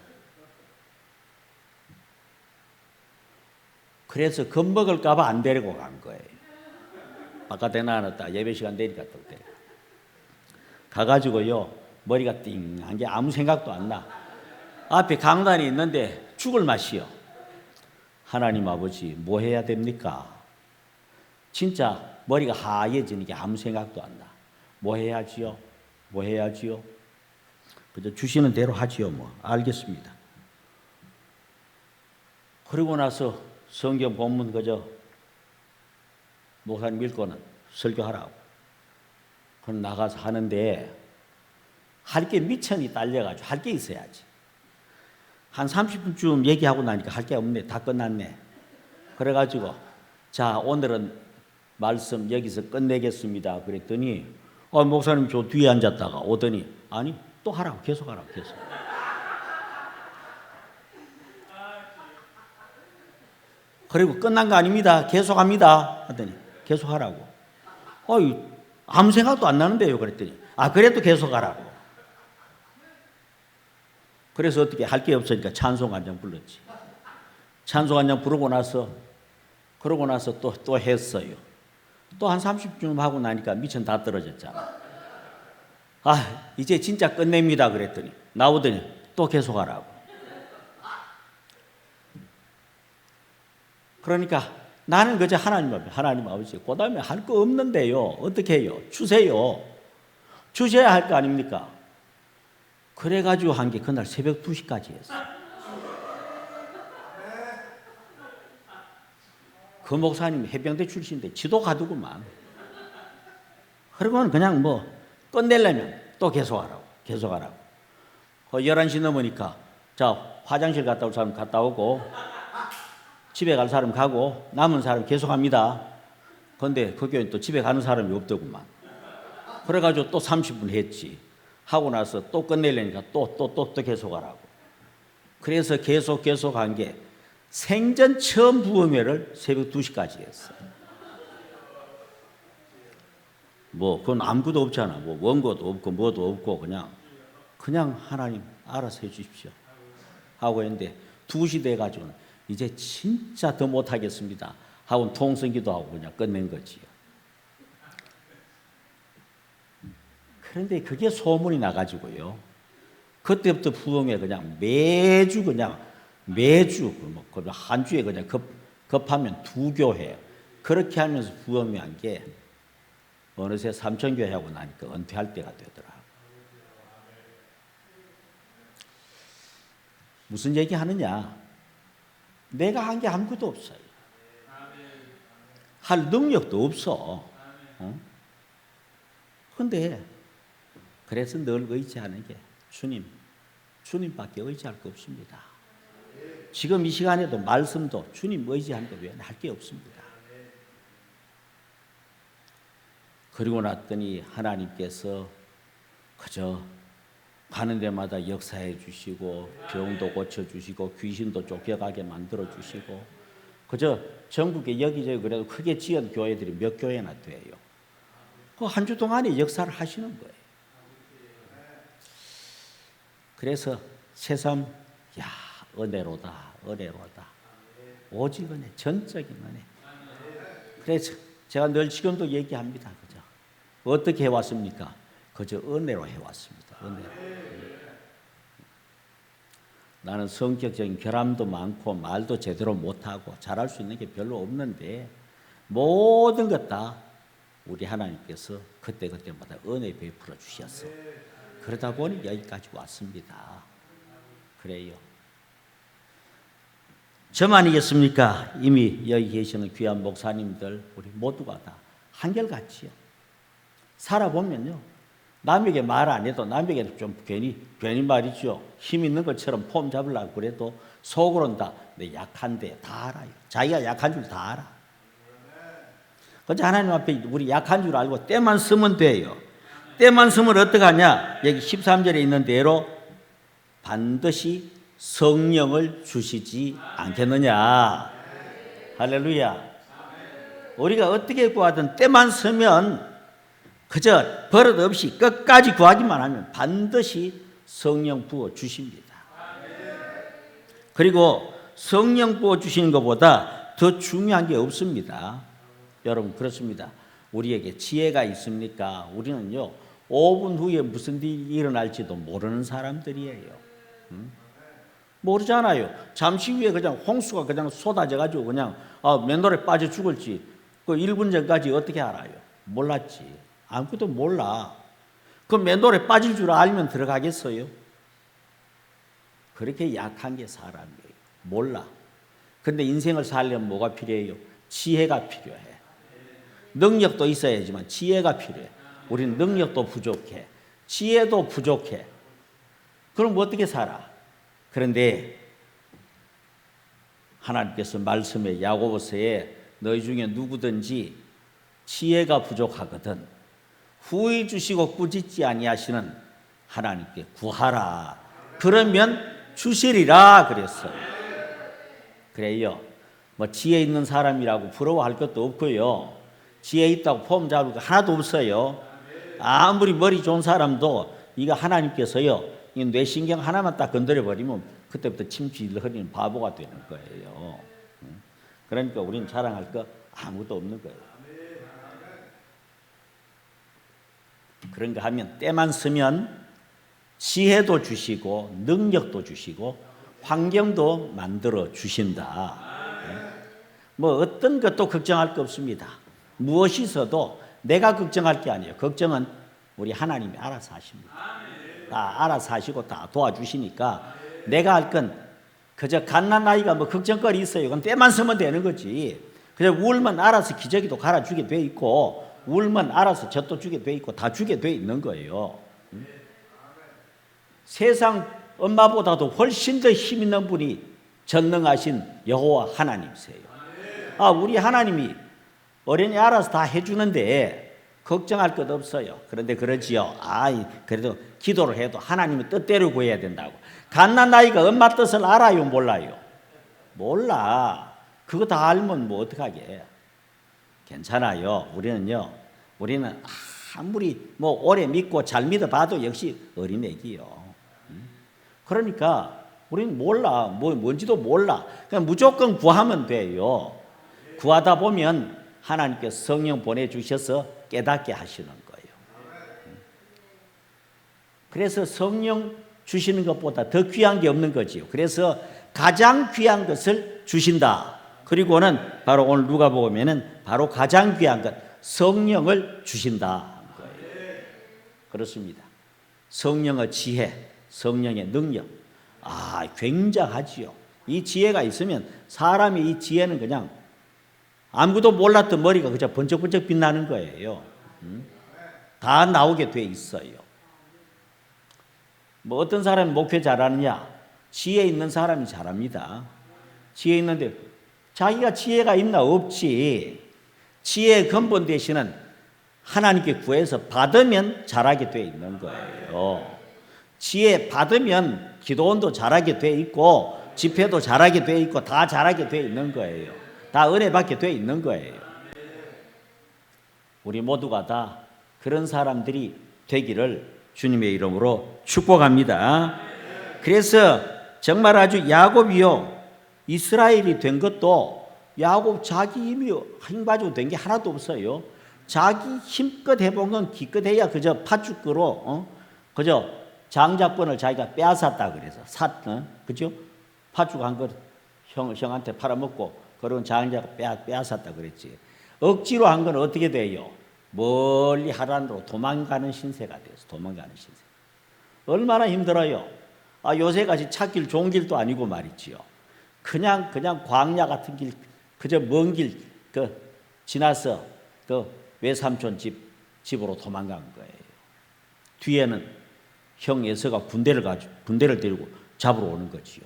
그래서 겁먹을까 봐 안 데리고 간 거예요. 바깥에 나눴다. 예배 시간 되니까 또 데리고. 가가지고요. 머리가 띵한 게 아무 생각도 안 나. 앞에 강단이 있는데 죽을 맛이요. 하나님 아버지 뭐 해야 됩니까? 진짜 머리가 하얘지는 게 아무 생각도 안 나. 뭐 해야지요? 뭐 해야지요? 그저 주시는 대로 하지요. 뭐 알겠습니다. 그러고 나서 성경 본문 그저 목사님 읽고는 설교하라고. 그럼 나가서 하는데 할 게 미천이 딸려가지고 할 게 있어야지. 한 30분쯤 얘기하고 나니까 할 게 없네. 다 끝났네. 그래가지고 자 오늘은 말씀 여기서 끝내겠습니다. 그랬더니 목사님 저 뒤에 앉았다가 오더니 아니 또 하라고 계속 하라고 계속. 그리고 끝난 거 아닙니다. 계속합니다. 하더니 계속하라고. 아무 생각도 안 나는데요. 그랬더니 그래도 계속하라고. 그래서 어떻게 할 게 없으니까 찬송 한 장 불렀지. 찬송 한 장 부르고 나서 그러고 나서 또 했어요. 또 한 30분 하고 나니까 미천 다 떨어졌잖아. 이제 진짜 끝냅니다. 그랬더니 나오더니 또 계속하라고. 그러니까 나는 그저 하나님 아버지 그 다음에 할 거 없는데요. 어떻게 해요? 주세요. 주셔야 할 거 아닙니까? 그래가지고 한 게 그날 새벽 2시까지 했어요. 그 목사님 해병대 출신인데 지도 가두고만. 그러고는 그냥 뭐 끝내려면 또 계속하라고. 11시 넘으니까 자 화장실 갔다 올 사람 갔다 오고 집에 갈 사람 가고 남은 사람 계속합니다. 그런데 그 교회는 또 집에 가는 사람이 없더구만. 그래가지고 또 30분 했지. 하고 나서 또 끝내려니까 또 계속하라고. 그래서 계속한 게 생전 처음 부흥회를 새벽 2시까지 했어요. 뭐 그건 아무것도 없잖아. 뭐 원고도 없고 뭐도 없고 그냥 하나님 알아서 해 주십시오 하고 했는데 2시 돼가지고는 이제 진짜 더 못하겠습니다 하고 통성기도 하고 그냥 끝낸 거지요. 그런데 그게 소문이 나가지고요. 그때부터 부흥회 그냥 매주 한 주에 그냥 급하면 2교회 그렇게 하면서 부흥회 한 게 어느새 삼천교회 하고 나니까 은퇴할 때가 되더라. 무슨 얘기 하느냐? 내가 한 게 아무것도 없어요. 할 능력도 없어. 그런데 그래서 늘 의지하는 게 주님밖에 의지할 거 없습니다. 지금 이 시간에도 말씀도 주님 의지하는 거 외에는 할 게 없습니다. 그리고 났더니 하나님께서 그저 가는 데마다 역사해 주시고 병도 고쳐주시고 귀신도 쫓겨가게 만들어 주시고 그저 전국에 여기저기 그래도 크게 지은 교회들이 몇 교회나 돼요. 그 한 주 동안에 역사를 하시는 거예요. 그래서 새삼 은혜로다. 오직 은혜, 전적인 은혜. 그래서 제가 늘 지금도 얘기합니다. 그죠? 어떻게 해왔습니까? 그저 은혜로 해왔습니다. 은혜로. 나는 성격적인 결함도 많고 말도 제대로 못하고 잘할 수 있는 게 별로 없는데 모든 것 다 우리 하나님께서 그때마다 은혜 베풀어 주셨어. 그러다 보니 여기까지 왔습니다. 그래요. 저만이겠습니까? 이미 여기 계시는 귀한 목사님들 우리 모두가 다 한결같지요. 살아보면요. 남에게 말 안 해도 남에게 좀 괜히 말이죠. 힘 있는 것처럼 폼 잡으려고 그래도 속으로는 다 내 약한데 다 알아요. 자기가 약한 줄 다 알아. 그런데 하나님 앞에 우리 약한 줄 알고 때만 쓰면 돼요. 때만 쓰면 어떡하냐? 여기 13절에 있는 대로 반드시 성령을 주시지 않겠느냐. 할렐루야. 우리가 어떻게 구하든 때만 쓰면 그저 버릇 없이 끝까지 구하기만 하면 반드시 성령 부어 주십니다. 그리고 성령 부어 주시는 것보다 더 중요한 게 없습니다. 여러분 그렇습니다. 우리에게 지혜가 있습니까? 우리는요 5분 후에 무슨 일이 일어날지도 모르는 사람들이에요. 모르잖아요. 잠시 후에 그냥 홍수가 그냥 쏟아져 가지고 그냥 맨돌에 빠져 죽을지 그 1분 전까지 어떻게 알아요? 몰랐지. 아무것도 몰라. 그 맨돌에 빠질 줄 알면 들어가겠어요? 그렇게 약한 게 사람이에요. 몰라. 근데 인생을 살려면 뭐가 필요해요? 지혜가 필요해. 능력도 있어야지만 지혜가 필요해. 우리는 능력도 부족해. 지혜도 부족해. 그럼 어떻게 살아? 그런데 하나님께서 말씀에 야고보서에 너희 중에 누구든지 지혜가 부족하거든 후히 주시고 꾸짖지 아니하시는 하나님께 구하라. 그러면 주시리라 그랬어요. 그래요. 뭐 지혜 있는 사람이라고 부러워할 것도 없고요. 지혜 있다고 폼 잡을 거 하나도 없어요. 아무리 머리 좋은 사람도 이거 하나님께서요. 이 뇌신경 하나만 딱 건드려 버리면 그때부터 침실 흘리는 바보가 되는 거예요. 그러니까 우리는 자랑할 거 아무것도 없는 거예요. 그런가 하면 때만 쓰면 지혜도 주시고 능력도 주시고 환경도 만들어 주신다. 뭐 어떤 것도 걱정할 거 없습니다. 무엇이 있어도 내가 걱정할 게 아니에요. 걱정은 우리 하나님이 알아서 하십니다. 다 알아서 하시고 다 도와주시니까 내가 할 건 그저 갓난아이가 뭐 걱정거리 있어요. 그건 때만 쓰면 되는 거지. 그저 울면 알아서 기저귀도 갈아주게 돼 있고 울면 알아서 젖도 주게 돼 있고 다 주게 돼 있는 거예요. 세상 엄마보다도 훨씬 더 힘 있는 분이 전능하신 여호와 하나님이세요. 우리 하나님이 어린이 알아서 다 해주는데 걱정할 것 없어요. 그런데 그러지요. 그래도 기도를 해도 하나님의 뜻대로 구해야 된다고. 갓난아이가 엄마 뜻을 알아요? 몰라요? 몰라. 그거 다 알면 뭐 어떡하게. 괜찮아요. 우리는 아무리 뭐 오래 믿고 잘 믿어봐도 역시 어린애기요. 그러니까 우리는 몰라. 뭔지도 몰라. 그냥 무조건 구하면 돼요. 구하다 보면 하나님께서 성령 보내주셔서 깨닫게 하시는 거예요. 그래서 성령 주시는 것보다 더 귀한 게 없는 거지요. 그래서 가장 귀한 것을 주신다. 그리고는 바로 오늘 누가복음에는 바로 가장 귀한 것 성령을 주신다. 그렇습니다. 성령의 지혜, 성령의 능력. 굉장하지요. 이 지혜가 있으면 사람이 이 지혜는 그냥 아무것도 몰랐던 머리가 그저 번쩍번쩍 빛나는 거예요. 다 나오게 돼 있어요. 뭐 어떤 사람이 목회 잘하느냐? 지혜 있는 사람이 잘합니다. 지혜 있는데 자기가 지혜가 있나? 없지. 지혜의 근본 되시는 하나님께 구해서 받으면 잘하게 돼 있는 거예요. 지혜 받으면 기도원도 잘하게 돼 있고 집회도 잘하게 돼 있고 다 잘하게 돼 있는 거예요. 다 은혜 받게 돼 있는 거예요. 우리 모두가 다 그런 사람들이 되기를 주님의 이름으로 축복합니다. 그래서 정말 아주 야곱이요 이스라엘이 된 것도 야곱 자기 힘이 힘가지고 된 게 하나도 없어요. 자기 힘껏 해본 건 기껏 해야 그저 팥죽으로 그저 장자권을 자기가 빼앗았다 그래서 그죠? 팥죽 한 거 형한테 팔아먹고 그런 장자가 빼앗았다 그랬지. 억지로 한 건 어떻게 돼요? 멀리 하란으로 도망가는 신세가 돼서 도망가는 신세. 얼마나 힘들어요. 요새같이 찾길 좋은 길도 아니고 말이지요. 그냥 광야 같은 길, 그저 먼 길 지나서 그 외삼촌 집으로 도망간 거예요. 뒤에는 형 에서가 군대를 데리고 잡으러 오는 거지요.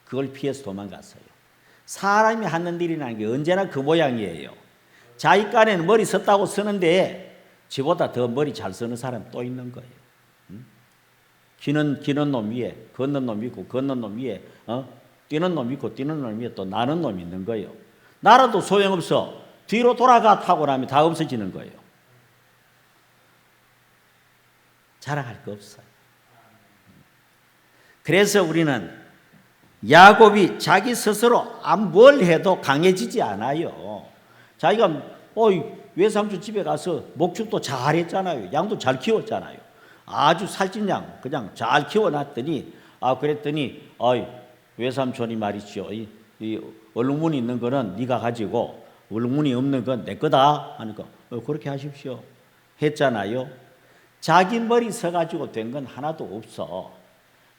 그걸 피해서 도망갔어요. 사람이 하는 일이라는 게 언제나 그 모양이에요. 자기 깐에는 머리 썼다고 쓰는데 지보다 더 머리 잘 쓰는 사람 또 있는 거예요. 기는 놈 위에 걷는 놈 있고, 걷는 놈 위에 뛰는 놈 있고, 뛰는 놈 위에 또 나는 놈이 있는 거예요. 나라도 소용없어. 뒤로 돌아가 타고 나면 다 없어지는 거예요. 자랑할 거 없어요. 그래서 우리는 야곱이 자기 스스로 뭘 해도 강해지지 않아요. 자기가 외삼촌 집에 가서 목축도 잘했잖아요. 양도 잘 키웠잖아요. 아주 살찐 양 그냥 잘 키워놨더니 그랬더니 외삼촌이 말이죠. 이 얼룩무늬 있는 거는 네가 가지고 얼룩무늬 없는 건 내 거다 하니까 그렇게 하십시오 했잖아요. 자기 머리 서가지고 된 건 하나도 없어.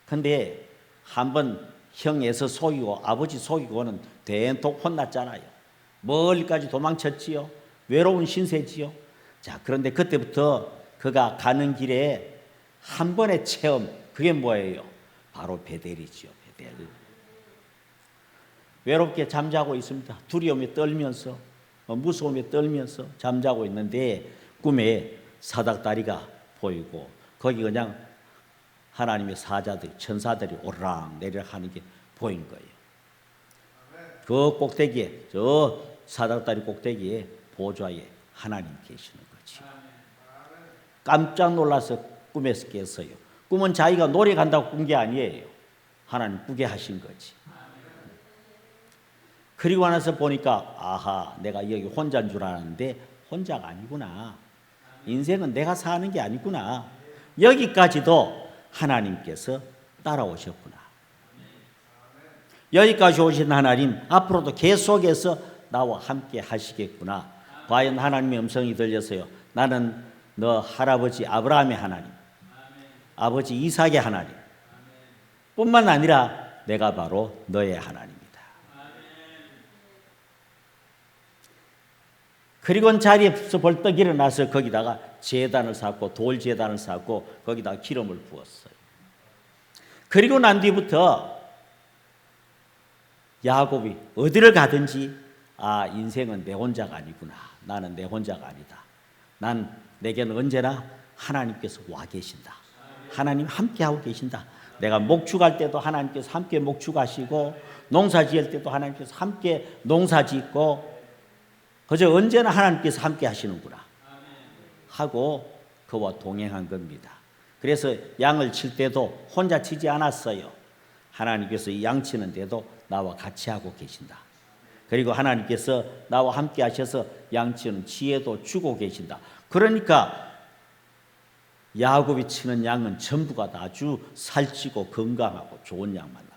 근데 한번 형에서 속이고 아버지 속이고는 대폭 혼났잖아요. 멀리까지 도망쳤지요. 외로운 신세지요. 자, 그런데 그때부터 그가 가는 길에 한 번의 체험, 그게 뭐예요? 바로 베델이지요. 베델. 외롭게 잠자고 있습니다. 두려움에 떨면서, 무서움에 떨면서 잠자고 있는데 꿈에 사닥다리가 보이고 거기 그냥 하나님의 사자들, 천사들이 오르락 내리락 하는 게 보인 거예요. 그 꼭대기에, 저 사닥다리 꼭대기에 보좌에 하나님 계시는 거지. 깜짝 놀라서 꿈에서 깼어요. 꿈은 자기가 노래 간다고 꾼 게 아니에요. 하나님 꾸게 하신 거지. 그리고 나서 보니까 내가 여기 혼자인 줄 알았는데 혼자가 아니구나. 인생은 내가 사는 게 아니구나. 여기까지도 하나님께서 따라오셨구나. 여기까지 오신 하나님 앞으로도 계속해서 나와 함께 하시겠구나. 과연 하나님의 음성이 들려서요. 나는 너 할아버지 아브라함의 하나님, 아버지 이삭의 하나님 뿐만 아니라 내가 바로 너의 하나님이다. 그리고 자리에서 벌떡 일어나서 거기다가 제단을 쌓고 돌 제단을 쌓고 거기다가 기름을 부었어요. 그리고 난 뒤부터 야곱이 어디를 가든지 인생은 내 혼자가 아니구나. 나는 내 혼자가 아니다. 내게는 언제나 하나님께서 와 계신다. 하나님 함께하고 계신다. 내가 목축할 때도 하나님께서 함께 목축하시고 농사 지을 때도 하나님께서 함께 농사 짓고 그저 언제나 하나님께서 함께 하시는구나 하고 그와 동행한 겁니다. 그래서 양을 칠 때도 혼자 치지 않았어요. 하나님께서 이 양 치는데도 나와 같이 하고 계신다. 그리고 하나님께서 나와 함께 하셔서 양 치는 지혜도 주고 계신다. 그러니까 야곱이 치는 양은 전부가 다 아주 살찌고 건강하고 좋은 양만 나옵니다.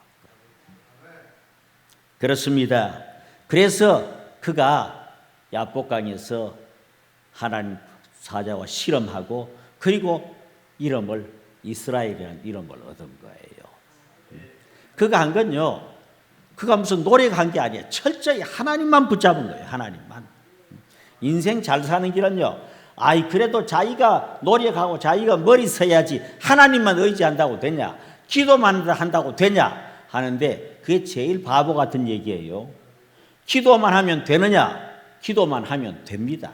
그렇습니다. 그래서 그가 야복강에서 하나님 사자와 실험하고 그리고 이름을 이스라엘이라는 이름을 얻은 거예요. 그가 한 건요. 그가 무슨 노래가 한 게 아니에요. 철저히 하나님만 붙잡은 거예요. 하나님만. 인생 잘 사는 길은요. 그래도 자기가 노력하고 자기가 머리 서야지 하나님만 의지한다고 되냐? 기도만 한다고 되냐? 하는데 그게 제일 바보 같은 얘기예요. 기도만 하면 되느냐? 기도만 하면 됩니다.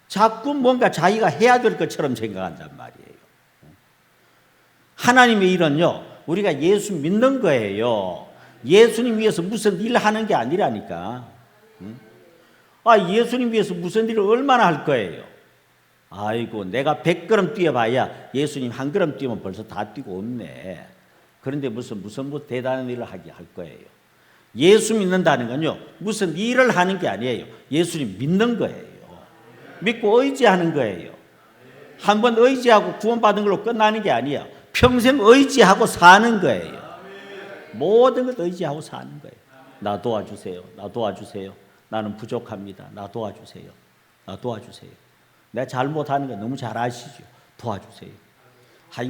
자꾸 뭔가 자기가 해야 될 것처럼 생각한단 말이에요. 하나님의 일은요, 우리가 예수 믿는 거예요. 예수님 위해서 무슨 일을 하는 게 아니라니까. 예수님 위해서 무슨 일을 얼마나 할 거예요? 내가 100걸음 뛰어봐야 예수님 한 걸음 뛰면 벌써 다 뛰고 없네. 그런데 무슨 대단한 일을 할 거예요. 예수 믿는다는 건요, 무슨 일을 하는 게 아니에요. 예수님 믿는 거예요. 믿고 의지하는 거예요. 한번 의지하고 구원받은 걸로 끝나는 게 아니에요. 평생 의지하고 사는 거예요. 모든 것 의지하고 사는 거예요. 나 도와주세요. 나 도와주세요. 나는 부족합니다. 나 도와주세요. 나 도와주세요. 내가 잘못하는 거 너무 잘 아시죠? 도와주세요.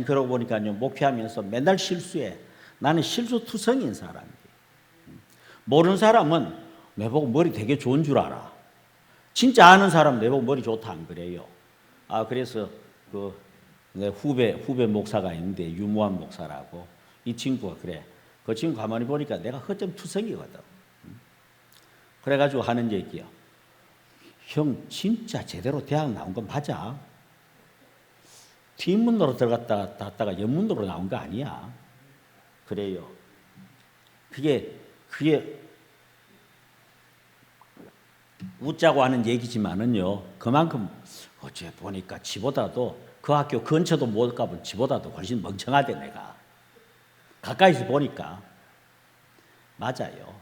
그러고 보니까요, 목회하면서 맨날 실수해. 나는 실수투성인 사람이에요. 모르는 사람은 내보고 머리 되게 좋은 줄 알아. 진짜 아는 사람 내보고 머리 좋다 안 그래요. 그래서 내 후배 목사가 있는데 유무한 목사라고 이 친구가 그래. 그 친구 가만히 보니까 내가 허점투성이거든. 그래가지고 하는 얘기야. 형 진짜 제대로 대학 나온 건 맞아. 뒷문으로 들어갔다가 옆문으로 나온 거 아니야. 그래요. 그게 웃자고 하는 얘기지만은요. 그만큼 어째 보니까 지보다도 그 학교 근처도 못 가본 지보다도 훨씬 멍청하대 내가. 가까이서 보니까. 맞아요.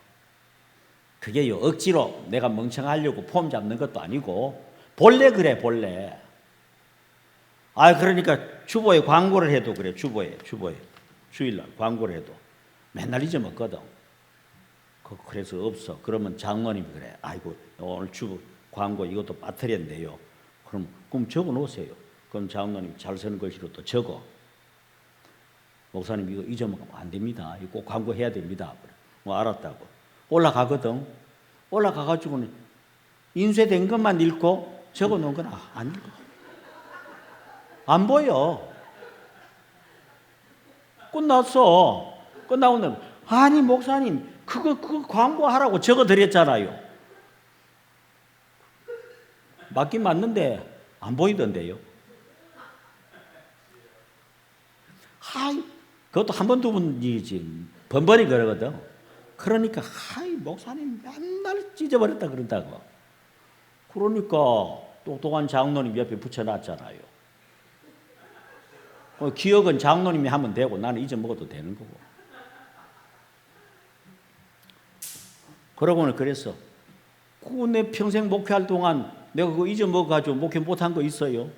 그게요. 억지로 내가 멍청하려고 폼 잡는 것도 아니고 본래 그래 본래. 그러니까 주보에 광고를 해도 그래. 주보에 주일날 광고를 해도 맨날 잊어먹거든. 그래서 없어. 그러면 장모님이 그래. 아이고 오늘 주보 광고 이것도 빠뜨렸는데요. 그럼 적어 놓으세요. 그럼 장모님이 잘 쓰는 글씨로 또 적어. 목사님 이거 잊어먹으면 안 됩니다. 이거 꼭 광고해야 됩니다. 알았다고. 올라가거든. 올라가가지고는 인쇄된 것만 읽고 적어 놓은 건 안 읽어. 안 보여. 끝났어. 끝나고 나면 아니 목사님 그거 광고하라고 적어 드렸잖아요. 맞긴 맞는데 안 보이던데요. 그것도 한 번 두 번이지 번번이 그러거든. 그러니까 목사님 맨날 찢어버렸다 그런다고. 그러니까 똑똑한 장로님 옆에 붙여놨잖아요. 기억은 장로님이 하면 되고 나는 잊어먹어도 되는 거고. 그러고는 그래서 내 평생 목회할 동안 내가 그거 잊어먹어가지고 목회 못한 거 있어요?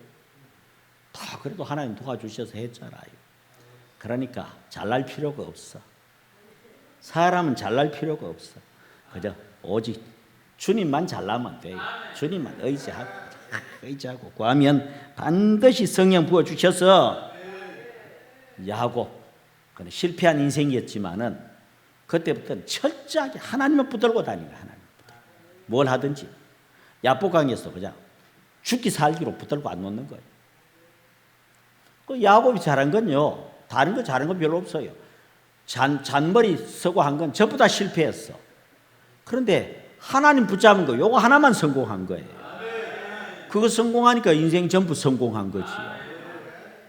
다 그래도 하나님 도와주셔서 했잖아요. 그러니까 잘날 필요가 없어. 사람은 잘날 필요가 없어. 그저 오직 주님만 잘나면 돼요. 주님만 의지하고 구하면 반드시 성령 부어주셔서 야곱 실패한 인생이었지만은 그때부터는 철저하게 하나님을 붙들고 다니는 거야. 하나님 뭘 하든지 야복강에서 그냥 죽기 살기로 붙들고 안 놓는 거예요. 그 야곱이 잘한 건요. 다른 거 잘한 건 별로 없어요. 잔머리 서고 한 건 전부 다 실패했어. 그런데 하나님 붙잡은 거 요거 하나만 성공한 거예요. 그거 성공하니까 인생 전부 성공한 거지요.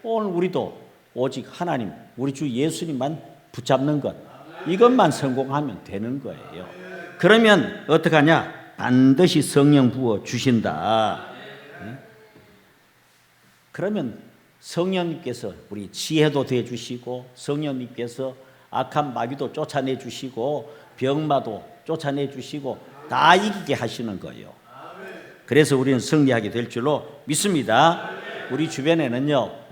오늘 우리도 오직 하나님, 우리 주 예수님만 붙잡는 것, 이것만 성공하면 되는 거예요. 그러면 어떡하냐? 반드시 성령 부어 주신다. 그러면 성령님께서 우리 지혜도 돼 주시고, 성령님께서 악한 마귀도 쫓아내 주시고, 병마도 쫓아내 주시고 다 이기게 하시는 거예요. 그래서 우리는 승리하게 될 줄로 믿습니다. 우리 주변에는요,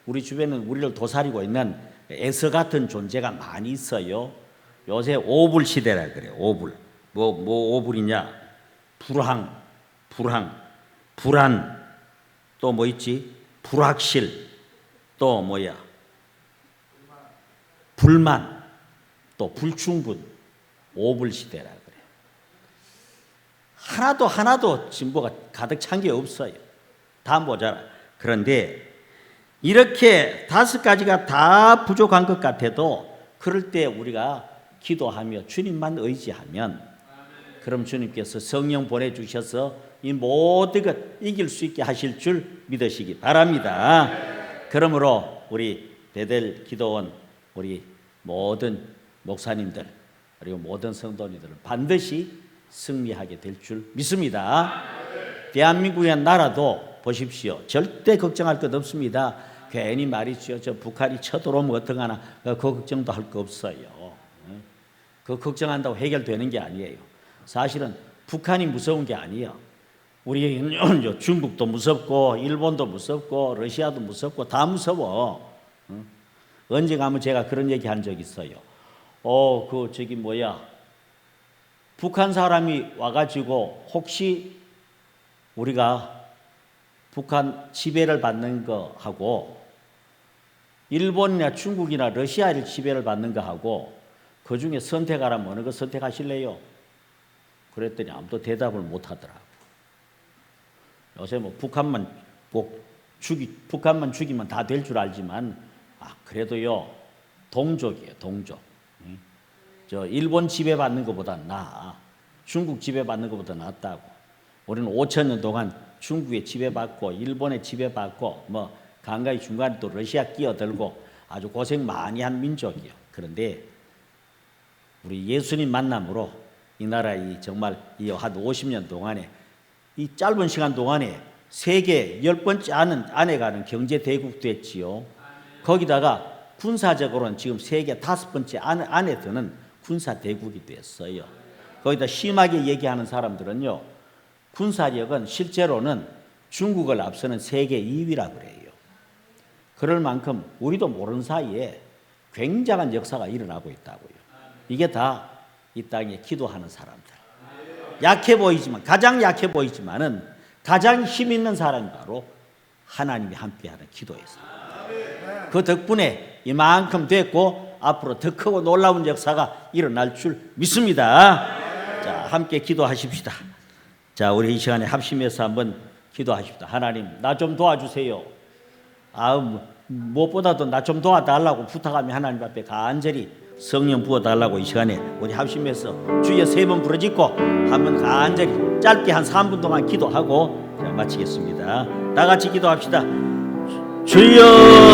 우리 주변은 우리를 도사리고 있는 에서 같은 존재가 많이 있어요. 요새 오불 시대라 그래요. 오불. 뭐 오불이냐? 불황, 불안, 또 뭐 있지? 불확실, 또 뭐야? 불만, 또 불충분, 오불 시대라 그래요. 하나도 진보가 가득 찬 게 없어요. 다 모자라. 그런데 이렇게 5가지가 다 부족한 것 같아도 그럴 때 우리가 기도하며 주님만 의지하면 그럼 주님께서 성령 보내주셔서 이 모든 것 이길 수 있게 하실 줄 믿으시기 바랍니다. 그러므로 우리 베델 기도원 우리 모든 목사님들 그리고 모든 성도님들은 반드시 승리하게 될 줄 믿습니다. 대한민국의 나라도 보십시오. 절대 걱정할 것 없습니다. 괜히 말이죠. 저 북한이 쳐들어오면 어떡하나 그 걱정도 할 거 없어요. 그 걱정한다고 해결되는 게 아니에요. 사실은 북한이 무서운 게 아니에요. 우리 중국도 무섭고 일본도 무섭고 러시아도 무섭고 다 무서워. 언제 가면 제가 그런 얘기 한 적 있어요. 북한 사람이 와가지고 혹시 우리가 북한 지배를 받는 거하고 일본이나 중국이나 러시아를 지배를 받는 거하고 그 중에 선택하라면 어느 거 선택하실래요? 그랬더니 아무도 대답을 못 하더라고. 요새 뭐 북한만 죽이면 다 될 줄 알지만 그래도요 동족이에요, 동족. 저 일본 지배받는 것보다 나아. 중국 지배받는 것보다 낫다고. 우리는 5천 년 동안 중국에 지배받고 일본에 지배받고 뭐 간간히 중간에 또 러시아 끼어들고 아주 고생 많이 한 민족이요. 그런데 우리 예수님 만남으로 이 나라 정말 이 한 50년 동안에 이 짧은 시간 동안에 세계 10번째 안에 가는 경제 대국 됐지요. 거기다가 군사적으로는 지금 세계 5번째 안에 드는 군사 대국이 됐어요. 거기다 심하게 얘기하는 사람들은요, 군사력은 실제로는 중국을 앞서는 세계 2위라 그래요. 그럴 만큼 우리도 모르는 사이에 굉장한 역사가 일어나고 있다고요. 이게 다 이 땅에 기도하는 사람들. 약해 보이지만, 가장 약해 보이지만은 가장 힘 있는 사람이 바로 하나님이 함께하는 기도에서. 그 덕분에 이만큼 됐고 앞으로 더 크고 놀라운 역사가 일어날 줄 믿습니다. 자, 함께 기도하십시다. 자, 우리 이 시간에 합심해서 한번 기도하십시다. 하나님, 나 좀 도와주세요. 무엇보다도 나 좀 도와달라고 부탁하며 하나님 앞에 간절히 성령 부어달라고 이 시간에 우리 합심해서 주여 3번 부르짖고 한번 간절히 짧게 한 3분 동안 기도하고 마치겠습니다. 다 같이 기도합시다. 주여